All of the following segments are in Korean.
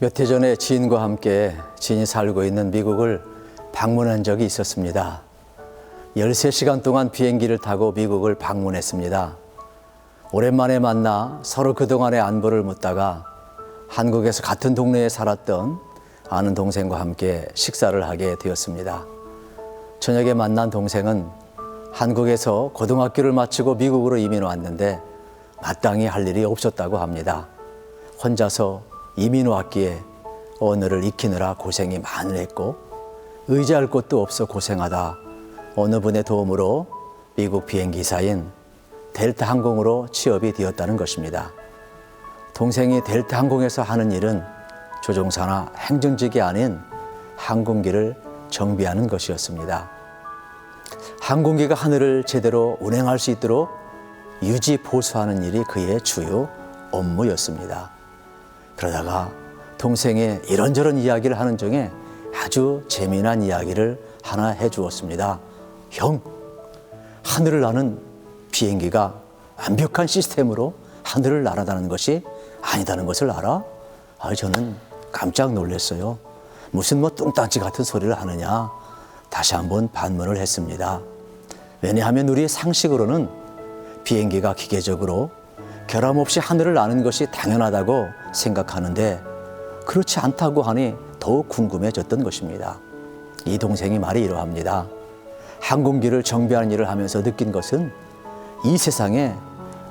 몇 해 전에 지인과 함께 지인이 살고 있는 미국을 방문한 적이 있었습니다. 13시간 동안 비행기를 타고 미국을 방문했습니다. 오랜만에 만나 서로 그동안의 안부를 묻다가 한국에서 같은 동네에 살았던 아는 동생과 함께 식사를 하게 되었습니다. 저녁에 만난 동생은 한국에서 고등학교를 마치고 미국으로 이민 왔는데 마땅히 할 일이 없었다고 합니다. 혼자서 이민 왔기에 언어를 익히느라 고생이 많이 했고 의지할 곳도 없어 고생하다 어느 분의 도움으로 미국 비행기사인 델타 항공으로 취업이 되었다는 것입니다. 동생이 델타 항공에서 하는 일은 조종사나 행정직이 아닌 항공기를 정비하는 것이었습니다. 항공기가 하늘을 제대로 운행할 수 있도록 유지 보수하는 일이 그의 주요 업무였습니다. 그러다가 동생의 이런저런 이야기를 하는 중에 아주 재미난 이야기를 하나 해주었습니다. 형, 하늘을 나는 비행기가 완벽한 시스템으로 하늘을 날아다니는 것이 아니다는 것을 알아? 저는 깜짝 놀랐어요. 무슨 뚱딴지 같은 소리를 하느냐? 다시 한번 반문을 했습니다. 왜냐하면 우리의 상식으로는 비행기가 기계적으로 결함 없이 하늘을 나는 것이 당연하다고 생각하는데 그렇지 않다고 하니 더욱 궁금해졌던 것입니다. 이 동생이 말이 이러합니다. 항공기를 정비하는 일을 하면서 느낀 것은 이 세상에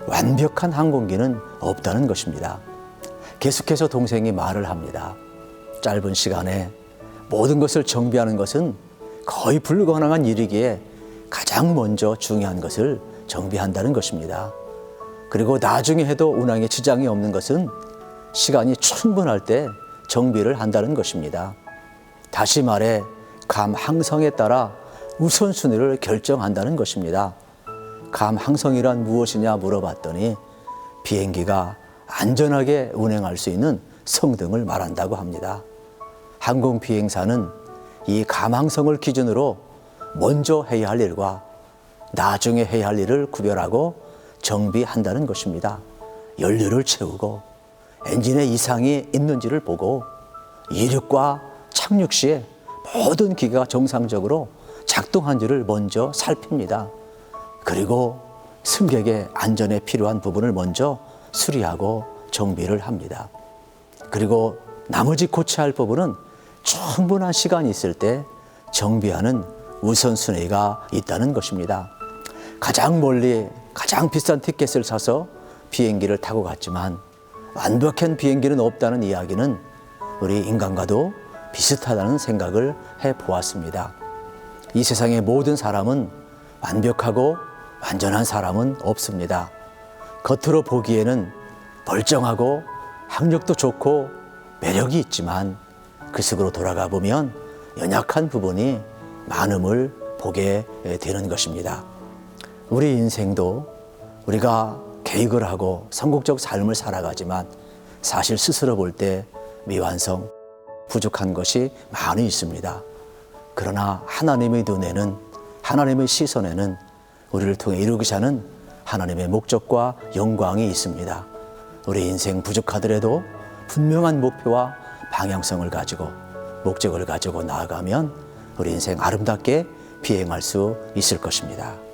완벽한 항공기는 없다는 것입니다. 계속해서 동생이 말을 합니다. 짧은 시간에 모든 것을 정비하는 것은 거의 불가능한 일이기에 가장 먼저 중요한 것을 정비한다는 것입니다. 그리고 나중에 해도 운항에 지장이 없는 것은 시간이 충분할 때 정비를 한다는 것입니다. 다시 말해 감 항성에 따라 우선순위를 결정한다는 것입니다. 감 항성이란 무엇이냐 물어봤더니 비행기가 안전하게 운행할 수 있는 성등을 말한다고 합니다. 항공 비행사는 이 감 항성을 기준으로 먼저 해야 할 일과 나중에 해야 할 일을 구별하고 정비한다는 것입니다. 연료를 채우고 엔진에 이상이 있는지를 보고 이륙과 착륙 시에 모든 기계가 정상적으로 작동한지를 먼저 살핍니다. 그리고 승객의 안전에 필요한 부분을 먼저 수리하고 정비를 합니다. 그리고 나머지 고쳐야 할 부분은 충분한 시간이 있을 때 정비하는 우선순위가 있다는 것입니다. 가장 멀리 가장 비싼 티켓을 사서 비행기를 타고 갔지만 완벽한 비행기는 없다는 이야기는 우리 인간과도 비슷하다는 생각을 해보았습니다. 이 세상의 모든 사람은 완벽하고 완전한 사람은 없습니다. 겉으로 보기에는 멀쩡하고 학력도 좋고 매력이 있지만 그 속으로 돌아가 보면 연약한 부분이 많음을 보게 되는 것입니다. 우리 인생도 우리가 계획을 하고 성공적 삶을 살아가지만 사실 스스로 볼 때 미완성, 부족한 것이 많이 있습니다. 그러나 하나님의 눈에는, 하나님의 시선에는 우리를 통해 이루고자 하는 하나님의 목적과 영광이 있습니다. 우리 인생 부족하더라도 분명한 목표와 방향성을 가지고 목적을 가지고 나아가면 우리 인생 아름답게 비행할 수 있을 것입니다.